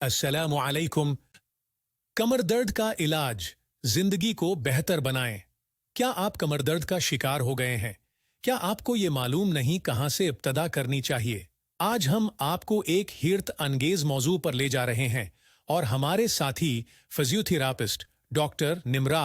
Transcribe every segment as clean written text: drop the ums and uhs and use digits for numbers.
अस्सलामु अलैकुम। कमर दर्द का इलाज जिंदगी को बेहतर बनाएं। क्या आप कमर दर्द का शिकार हो गए हैं? क्या आपको ये मालूम नहीं कहां से इब्तदा करनी चाहिए? आज हम आपको एक हिरत अंगेज मौजू पर ले जा रहे हैं और हमारे साथी फिजियोथेरापिस्ट डॉक्टर निमरा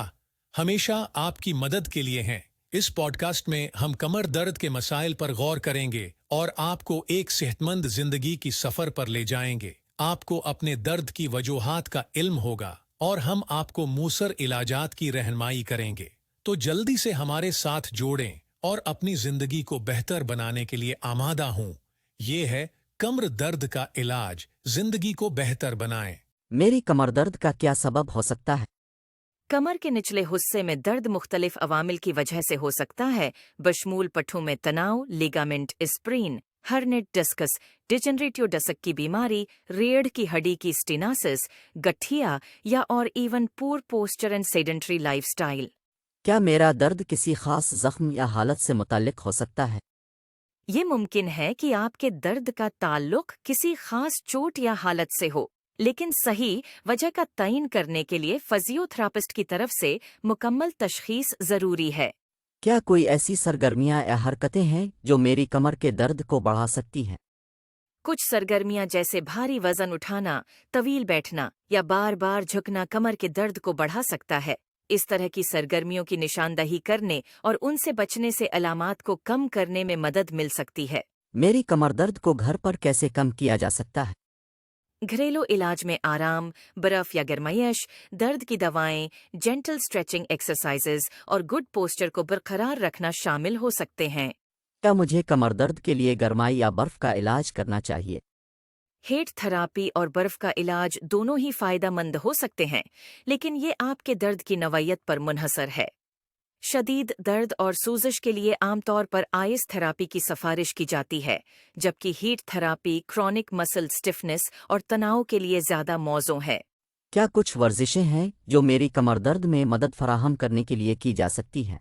हमेशा आपकी मदद के लिए हैं। इस पॉडकास्ट में हम कमर दर्द के मसाइल पर गौर करेंगे और आपको एक सेहतमंद जिंदगी की सफर पर ले जाएंगे। आपको अपने दर्द की वजूहात का इल्म होगा और हम आपको मूसर इलाजात की रहनुमाई करेंगे। तो जल्दी से हमारे साथ जोड़ें और अपनी जिंदगी को बेहतर बनाने के लिए आमादा हूं। ये है कमर दर्द का इलाज, जिंदगी को बेहतर बनाएं। मेरी कमर दर्द का क्या सबब हो सकता है? कमर के निचले हिस्से में दर्द मुख्तलिफ अवामिल की वजह से हो सकता है, बशमूल पट्ठों में तनाव, ligament sprain, herniated discs, degenerative disc की बीमारी, रीढ़ की हड्डी की स्टेनोसिस, गठिया या और इवन पूर पोस्चर एंड सेडेंटरी लाइफस्टाइल। क्या मेरा दर्द किसी खास जख्म या हालत से मुताल्लिक हो सकता है? ये मुमकिन है कि आपके दर्द का ताल्लुक किसी खास चोट या हालत से हो, लेकिन सही वजह का तयन करने के लिए फिजियोथेरापिस्ट की तरफ से मुकम्मल तशखीस जरूरी है। क्या कोई ऐसी सरगर्मियां या हरकतें हैं जो मेरी कमर के दर्द को बढ़ा सकती हैं? कुछ सरगर्मियां जैसे भारी वजन उठाना, तवील बैठना या बार बार झुकना कमर के दर्द को बढ़ा सकता है। इस तरह की सरगर्मियों की निशानदही करने और उनसे बचने से अलामात को कम करने में मदद मिल सकती है। मेरी कमर दर्द को घर पर कैसे कम किया जा सकता है? घरेलू इलाज में आराम, बर्फ या गर्माइश, दर्द की दवाएं, जेंटल स्ट्रेचिंग एक्सरसाइजेज और गुड पोस्चर को बरकरार रखना शामिल हो सकते हैं। क्या मुझे कमर दर्द के लिए गरमाई या बर्फ का इलाज करना चाहिए? हीट थेरापी और बर्फ का इलाज दोनों ही फायदेमंद हो सकते हैं, लेकिन ये आपके दर्द की नौयत पर मुनहसर है। शदीद दर्द और सूजश के लिए आमतौर पर आइस थेरापी की सिफारिश की जाती है, जबकि heat therapy chronic muscle stiffness और तनाव के लिए ज़्यादा मौजू है। क्या कुछ वर्जिशें हैं जो मेरी कमर दर्द में मदद फराहम करने के लिए की जा सकती हैं?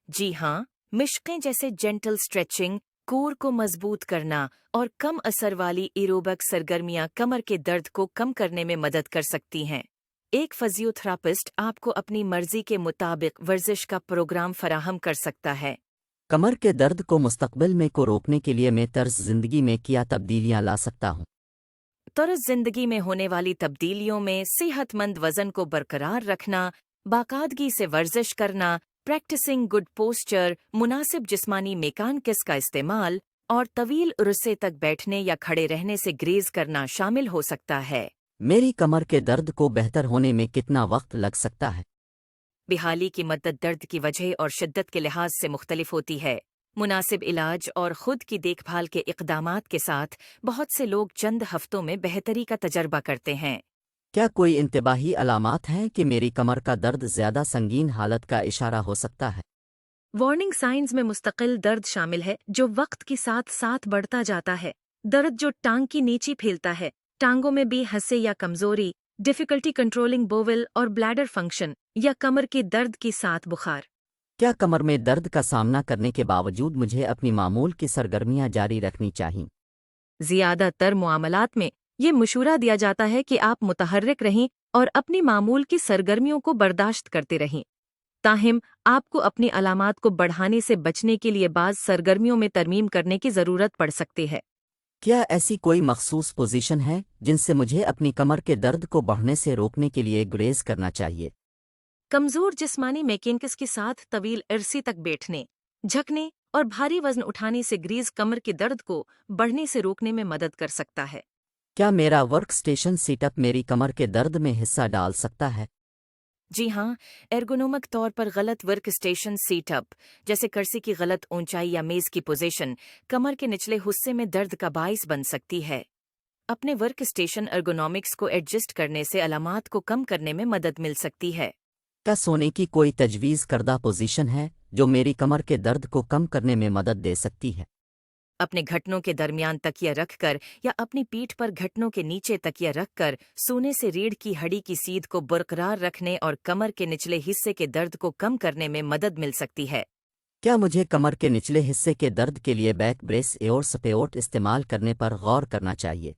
जी हाँ, मिश्कें जैसे जेंटल स्ट्रेचिंग, कोर को मजबूत करना और कम असर वाली एरोबिक सरगर्मियां कमर के दर्द को कम करने में मदद कर सकती हैं। एक फिजियोथेरापिस्ट आपको अपनी मर्जी के मुताबिक वर्जिश का प्रोग्राम फराहम कर सकता है। कमर के दर्द को मुस्तकबिल में को रोकने के लिए मैं तर्ज जिंदगी में क्या तब्दीलियां ला सकता हूँ? तर्ज जिंदगी में होने वाली तब्दीलियों में सेहतमंद वजन को बरकरार रखना, बाकायदगी से वर्जिश करना, प्रैक्टिसिंग गुड पोस्चर, मुनासिब जिस्मानी मेकानिक्स का इस्तेमाल और तवील अरसे तक बैठने या खड़े रहने से ग्रेज करना शामिल हो सकता है। मेरी कमर के दर्द को बेहतर होने में कितना वक्त लग सकता है? बिहाली की मद्दत दर्द की वजह और शिद्दत के लिहाज से मुख्तलिफ होती है। मुनासिब इलाज और खुद की देखभाल के इक़दामात के साथ बहुत से लोग चंद हफ्तों में बेहतरी का तजर्बा करते हैं। क्या कोई इंतबाही अलामात हैं कि मेरी कमर का दर्द ज़्यादा संगीन हालत का इशारा हो सकता है? वार्निंग साइंस में मुस्तकिल दर्द शामिल है जो वक्त के साथ साथ बढ़ता जाता है। दर्द जो टांग की नीची फैलता है, टांगों में भी हंसे या कमजोरी, डिफिकल्टी कंट्रोलिंग बोवल और ब्लैडर फंक्शन या कमर के दर्द के साथ बुखार। क्या कमर में दर्द का सामना करने के बावजूद मुझे अपनी मामूल की सरगर्मियां जारी रखनी चाहिए? ज़्यादातर मामलात में ये मशूरा दिया जाता है कि आप मुतहर्रिक रहें और अपनी मामूल की सरगर्मियों को बर्दाश्त करते रहें। ताहिम आपको अपनी अलामात को बढ़ाने से बचने के लिए बाज़ सरगर्मियों में तरमीम करने की ज़रूरत पड़ सकती है। क्या ऐसी कोई मखसूस पोजीशन है जिनसे मुझे अपनी कमर के दर्द को बढ़ने से रोकने के लिए ग्रेज करना चाहिए? कमज़ोर जिस्मानी मैकेनिक्स के साथ तवील अरसे तक बैठने, झकने और भारी वजन उठाने से ग्रीज कमर के दर्द को बढ़ने से रोकने में मदद कर सकता है। क्या मेरा वर्क स्टेशन सीटअप मेरी कमर के दर्द में हिस्सा डाल सकता है? जी हाँ, एर्गोनोमिक तौर पर गलत वर्क स्टेशन सीटअप जैसे कर्सी की गलत ऊंचाई या मेज़ की पोजीशन कमर के निचले हिस्से में दर्द का बाइस बन सकती है। अपने वर्क स्टेशन एर्गोनॉमिक्स को एडजस्ट करने से अलामात को कम करने में मदद मिल सकती है। क्या सोने की कोई तजवीज़ करदा पोजीशन है जो मेरी कमर के दर्द को कम करने में मदद दे सकती है? अपने घुटनों के दरमियान तकिया रखकर या अपनी पीठ पर घुटनों के नीचे तकिया रखकर सोने से रीढ़ की हड्डी की सीध को बरकरार रखने और कमर के निचले हिस्से के दर्द को कम करने में मदद मिल सकती है। क्या मुझे कमर के निचले हिस्से के दर्द के लिए बैक ब्रेस और सपोर्ट इस्तेमाल करने पर गौर करना चाहिए?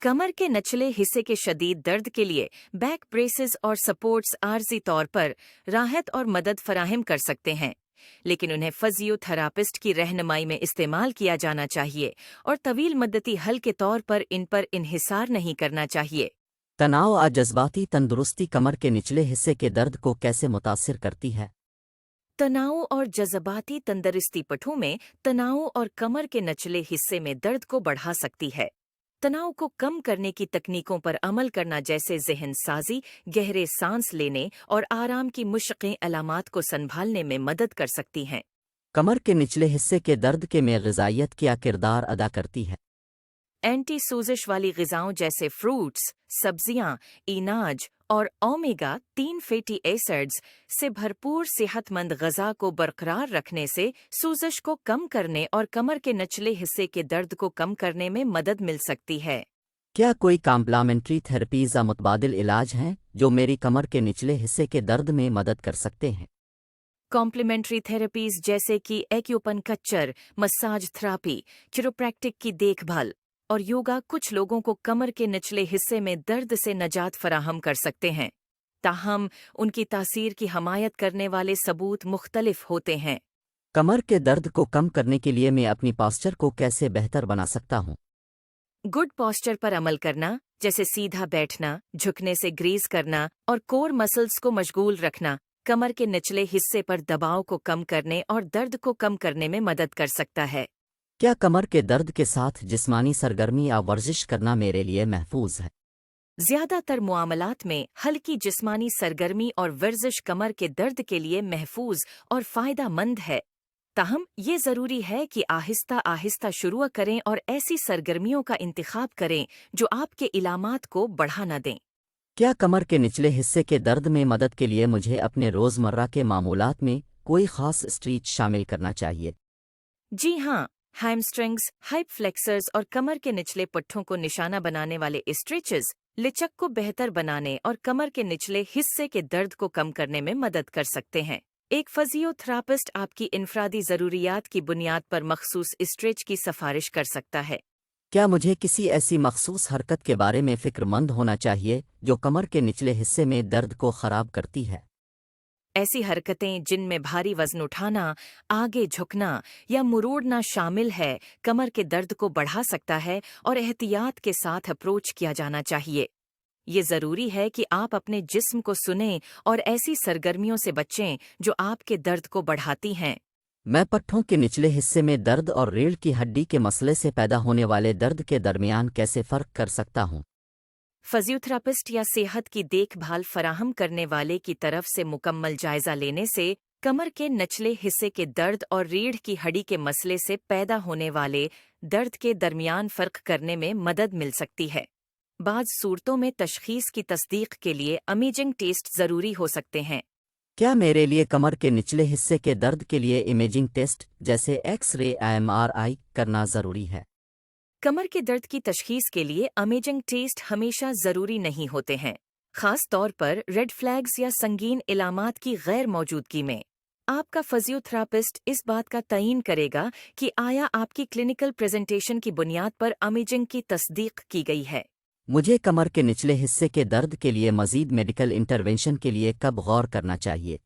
कमर के नचले हिस्से के शदीद दर्द के लिए बैक ब्रेसेस और सपोर्ट्स आर्जी तौर पर राहत और मदद फराहम कर सकते हैं, लेकिन उन्हें फिजियोथेरापिस्ट की रहनुमाई में इस्तेमाल किया जाना चाहिए और तवील मद्दती हल के तौर पर इन पर इन्हिसार नहीं करना चाहिए। तनाव और जज्बाती तंदुरुस्ती कमर के निचले हिस्से के दर्द को कैसे मुतासिर करती है? तनाव और जज्बाती तंदुरुस्ती पट्टों में तनाव और कमर के नचले हिस्से में दर्द को बढ़ा सकती है। तनाव को कम करने की तकनीकों पर अमल करना जैसे ज़हन साजी, गहरे सांस लेने और आराम की मुश्क़ें अलामात को संभालने में मदद कर सकती हैं। कमर के निचले हिस्से के दर्द के में ग़िज़ाइयत क्या किरदार अदा करती है? एंटी सूजिश वाली ग़िज़ाओं जैसे फ्रूट्स, सब्जियां, इनाज और ओमेगा-3 फैटी एसिड्स से भरपूर सेहतमंद ग़िज़ा को बरकरार रखने से सूजिश को कम करने और कमर के निचले हिस्से के दर्द को कम करने में मदद मिल सकती है। क्या कोई कॉम्प्लीमेंट्री थेरेपीज़ या मुतबादिल इलाज हैं जो मेरी कमर के निचले हिस्से के दर्द में मदद कर सकते हैं? कॉम्प्लीमेंट्री थेरेपीज़ जैसे कि एक्यूपंक्चर, मसाज थेरेपी, चिरोप्रैक्टिक की देखभाल और योगा कुछ लोगों को कमर के निचले हिस्से में दर्द से नजात फराहम कर सकते हैं। ताहम उनकी तासीर की हमायत करने वाले सबूत मुख्तलिफ होते हैं। कमर के दर्द को कम करने के लिए मैं अपनी पास्चर को कैसे बेहतर बना सकता हूँ? गुड पोस्चर पर अमल करना, जैसे सीधा बैठना, झुकने से ग्रीज करना और कोर मसल्स को मशगूल रखना, कमर के निचले हिस्से पर दबाव को कम करने और दर्द को कम करने में मदद कर सकता है। क्या कमर के दर्द के साथ जिस्मानी सरगर्मी या वर्जिश करना मेरे लिए महफूज है? ज्यादातर मुआमलात में हल्की जिस्मानी सरगर्मी और वर्जिश कमर के दर्द के लिए महफूज और फ़ायदामंद है। ताहम ये ज़रूरी है कि आहिस्ता आहिस्ता शुरू करें और ऐसी सरगर्मियों का इंतखाब करें जो आपके इलामात को बढ़ा न दें। क्या कमर के निचले हिस्से के दर्द में मदद के लिए मुझे अपने रोज़मर्रा के मामूलात में कोई ख़ास स्ट्रेच शामिल करना चाहिए? जी हाँ, हैमस्ट्रिंग्स, हाइप फ्लेक्सर्स और कमर के निचले पट्टों को निशाना बनाने वाले स्ट्रेचेस लिचक को बेहतर बनाने और कमर के निचले हिस्से के दर्द को कम करने में मदद कर सकते हैं। एक फिजियोथेरापिस्ट आपकी इनफरादी ज़रूरियात की बुनियाद पर मखसूस स्ट्रेच की सिफारिश कर सकता है। क्या मुझे किसी ऐसी मखसूस हरकत के बारे में फ़िक्रमंद होना चाहिए जो कमर के निचले हिस्से में दर्द को ख़राब करती है? ऐसी हरकतें जिनमें भारी वजन उठाना, आगे झुकना या मुड़ना शामिल है, कमर के दर्द को बढ़ा सकता है और एहतियात के साथ अप्रोच किया जाना चाहिए। ये ज़रूरी है कि आप अपने जिस्म को सुनें और ऐसी सरगर्मियों से बचें जो आपके दर्द को बढ़ाती हैं। मैं पट्टों के निचले हिस्से में दर्द और रीढ़ की हड्डी के मसले से पैदा होने वाले दर्द के दरमियान कैसे फ़र्क कर सकता हूँ? फिजियोथेरापिस्ट या सेहत की देखभाल फराहम करने वाले की तरफ से मुकम्मल जायजा लेने से कमर के निचले हिस्से के दर्द और रीढ़ की हड्डी के मसले से पैदा होने वाले दर्द के दरमियान फ़र्क करने में मदद मिल सकती है। बाज़ सूरतों में तशख़ीस की तस्दीक के लिए इमेजिंग टेस्ट ज़रूरी हो सकते हैं। क्या मेरे लिए कमर के निचले हिस्से के दर्द के लिए इमेजिंग टेस्ट जैसे एक्स-रे MRI करना ज़रूरी है? कमर के दर्द की तशख़ीस के लिए इमेजिंग टेस्ट हमेशा ज़रूरी नहीं होते हैं, ख़ास तौर पर रेड फ्लैग्स या संगीन इलामात की गैर मौजूदगी में। आपका फिजियोथेरापिस्ट इस बात का तयीन करेगा कि आया आपकी क्लिनिकल प्रेजेंटेशन की बुनियाद पर इमेजिंग की तस्दीक की गई है। मुझे कमर के निचले हिस्से के दर्द के लिए मज़ीद मेडिकल इंटरवेंशन के लिए कब गौर करना चाहिए?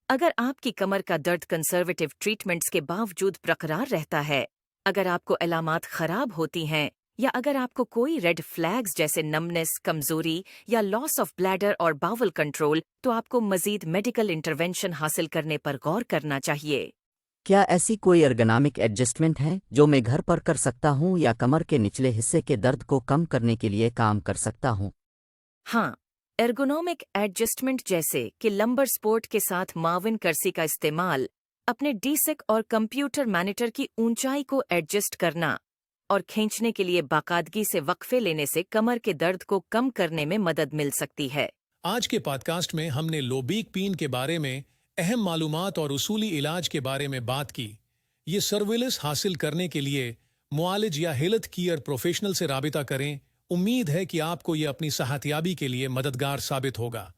अगर आपकी कमर का दर्द कंजर्वेटिव ट्रीटमेंट्स के बावजूद बरकरार रहता है, अगर आपको अलामात ख़राब होती हैं या अगर आपको कोई रेड फ्लैग्स जैसे नमनेस, कमज़ोरी या लॉस ऑफ ब्लैडर और बावल कंट्रोल, तो आपको मज़ीद मेडिकल इंटरवेंशन हासिल करने पर गौर करना चाहिए। क्या ऐसी कोई एर्गोनॉमिक एडजस्टमेंट है जो मैं घर पर कर सकता हूँ या कमर के निचले हिस्से के दर्द को कम करने के लिए काम कर सकता हूँ? हाँ, एर्गोनॉमिक एडजस्टमेंट जैसे कि लंबर सपोर्ट के साथ माविन कर्सी का इस्तेमाल, अपने डीसेक और कंप्यूटर मॉनिटर की ऊंचाई को एडजस्ट करना और खींचने के लिए बाकायदगी से वक्फे लेने से कमर के दर्द को कम करने में मदद मिल सकती है। आज के पॉडकास्ट में हमने लोबीक पीन के बारे में अहम मालूमात और उसूली इलाज के बारे में बात की। ये सर्विलेंस हासिल करने के लिए मुआलिज या हेल्थ केयर प्रोफेशनल से राबिता करें। उम्मीद है कि आपको ये अपनी सेहतयाबी के लिए मददगार साबित होगा।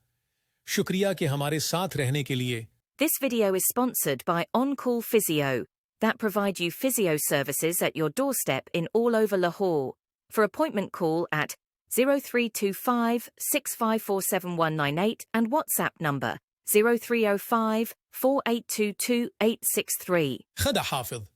शुक्रिया कि हमारे साथ रहने के लिए। This video is sponsored by On Call Physio that provide you physio services at your doorstep in all over Lahore. For appointment call at 0325 6547 and WhatsApp number 0305 4822 863. خدا حافظ.